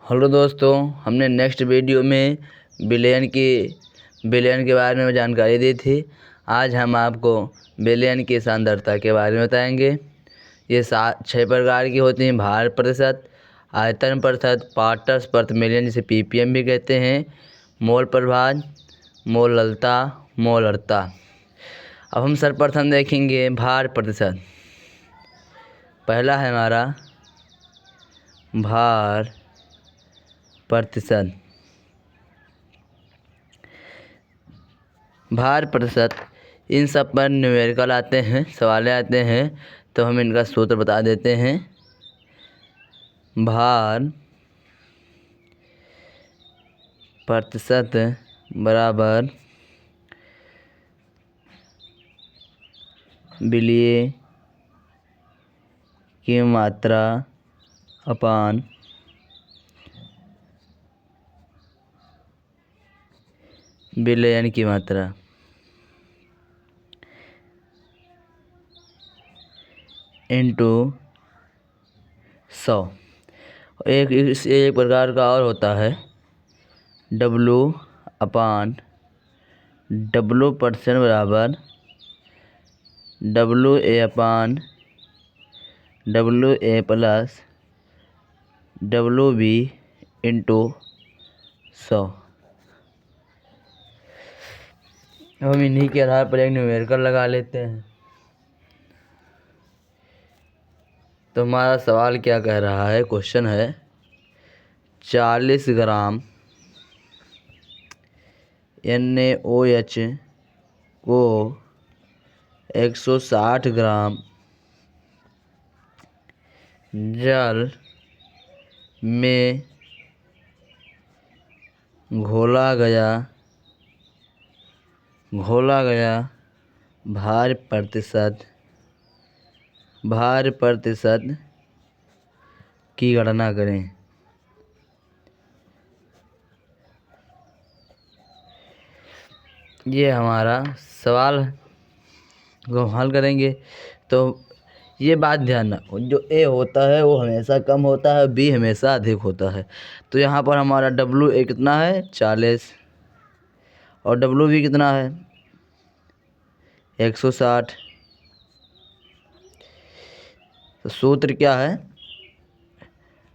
Hello दोस्तों, हमने next video में विलयन के बारे में जानकारी दी थी। आज हम आपको विलयन की सांद्रता के बारे में बताएंगे। ये 6 प्रकार की होती हैं: भार प्रतिशत, आयतन प्रतिशत, पार्ट्स प्रति मिलियन जिसे ppm भी कहते हैं, मोल प्रभाज, मोललता, मोलरता। अब हम सर्वप्रथम देखेंगे भार प्रतिशत। पहला है हमारा भार प्रतिशत। भार प्रतिशत इन सब पर न्यूमेरिकल आते हैं, सवाल आते हैं, तो हम इनका सूत्र बता देते हैं। भार प्रतिशत बराबर विलय की मात्रा अपान विलयन की मात्रा। इंटू 100। एक प्रकार का और होता है W/W% बराबर WA/WA प्लस WB इंटू 100। हम इन्हीं के आधार पर एक न्यूमेरिकल लगा लेते हैं। तो हमारा सवाल क्या कह रहा है, क्वेश्चन है 40 ग्राम NaOH को 160 ग्राम जल में घोला गया भार प्रतिशत की गणना करें। ये हमारा सवाल को हल करेंगे। तो ये बात ध्यान रखो, जो ए होता है वो हमेशा कम होता है, बी हमेशा अधिक होता है। तो यहाँ पर हमारा WA कितना है 40 और WB कितना है 160। तो सूत्र क्या है,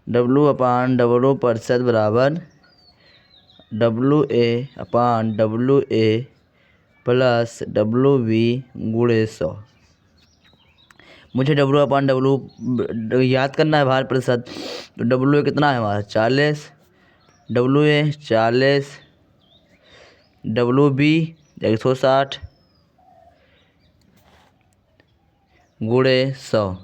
W/W प्रतिशत बराबर WA/WA प्लस WB गुणे 100। मुझे W/W याद करना है भार प्रतिशत। तो WA कितना है हमारा 40, WA 40, WB 160 गुणे 100।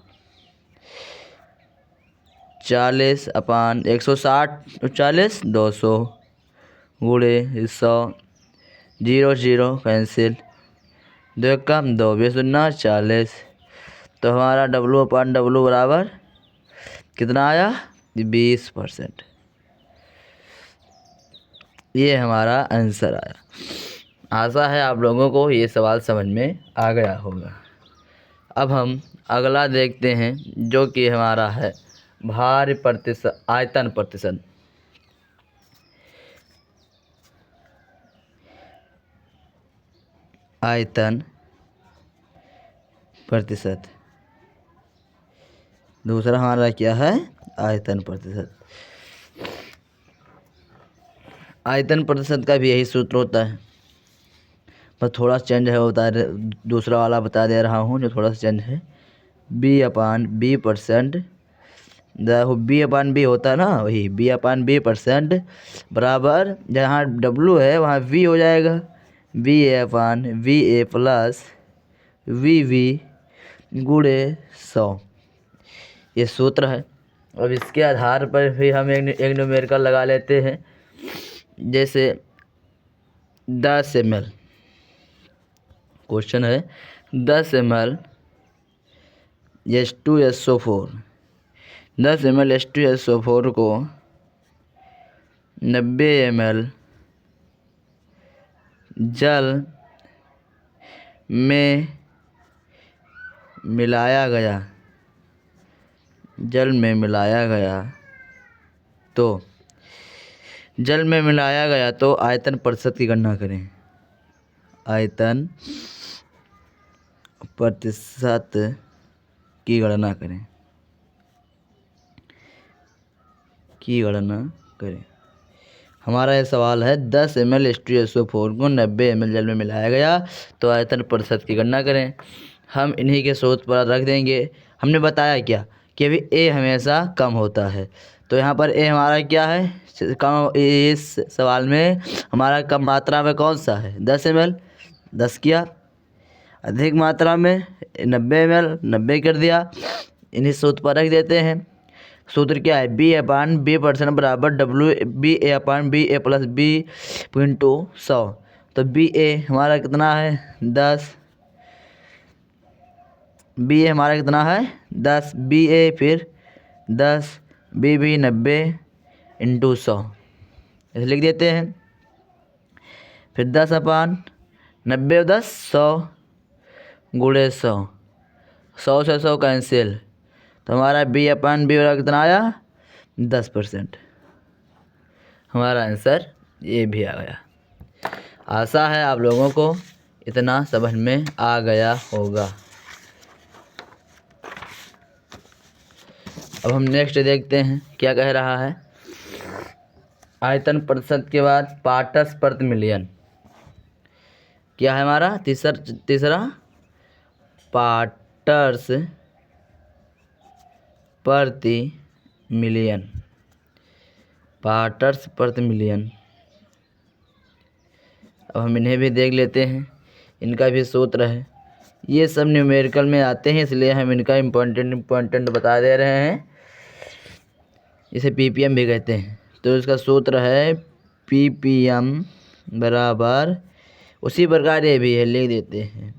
40/160 40 200 गुणे 100। 0 कैंसिल, 2 कम 2 20 40। तो हमारा W/W बराबर कितना आया 20%। ये हमारा आंसर आया। आशा है आप लोगों को ये सवाल समझ में आ गया होगा। अब हम अगला देखते हैं, जो कि हमारा है भार प्रतिशत, आयतन प्रतिशत। आयतन प्रतिशत दूसरा हमारा क्या है, आयतन प्रतिशत। आयतन प्रतिशत का भी यही सूत्र होता है, पर थोड़ा चेंज है, दूसरा वाला बता दे रहा हूँ जो थोड़ा सा चेंज है। B/B%, B/B होता है ना, वही B/B% बराबर जहाँ W है वहाँ V हो जाएगा, VA/VA प्लस VB गुणे 100। ये सूत्र है। अब इसके आधार पर भी हम एक न्यूमेरिकल लगा लेते हैं। जैसे 10 ml, क्वेश्चन है 10 ml H2SO4, 10 ml H2SO4 को 90 ml जल में मिलाया गया तो जल में मिलाया गया तो आयतन प्रतिशत की गणना करें। आयतन प्रतिशत की गणना करें। हमारा ये सवाल है 10 ml H2SO4 को 90 ml जल में मिलाया गया तो आयतन प्रतिशत की गणना करें। हम इन्हीं के सूत्र पर रख देंगे। हमने बताया क्या कि अभी A हमेशा कम होता है, तो यहाँ पर A हमारा क्या है, कम। इस सवाल में हमारा कम मात्रा में कौन सा है, 10 ml, 10 किया। अधिक मात्रा में 90 ml, 90 कर दिया। इन्हीं सूत्र पर रख देते हैं। सूत्र क्या है, B/B% बराबर BA/BA प्लस B इंटू 100। तो BA हमारा कितना है, 10। BA हमारा कितना है, 10। BA फिर 10, BB 90 इंटू 100 ऐसे लिख देते हैं। फिर 10/90 10 100 गुणे 100, 100 से 100 कैंसिल, तो हमारा B/B वाला कितना आया, 10%। हमारा आंसर ये भी आ गया। आशा है आप लोगों को इतना समझ में आ गया होगा। अब हम नेक्स्ट देखते हैं क्या कह रहा है। आयतन प्रतिशत के बाद पार्ट्स प्रति मिलियन क्या है हमारा, तीसरा पार्ट्स प्रति मिलियन। पार्ट्स प्रति मिलियन। अब हम इन्हें भी देख लेते हैं, इनका भी सूत्र है। ये सब न्यूमेरिकल में आते हैं, इसलिए हम इनका इम्पोर्टेंट बता दे रहे हैं। इसे PPM भी कहते हैं। तो इसका सूत्र है PPM बराबर, उसी प्रकार ये भी है, लिख देते हैं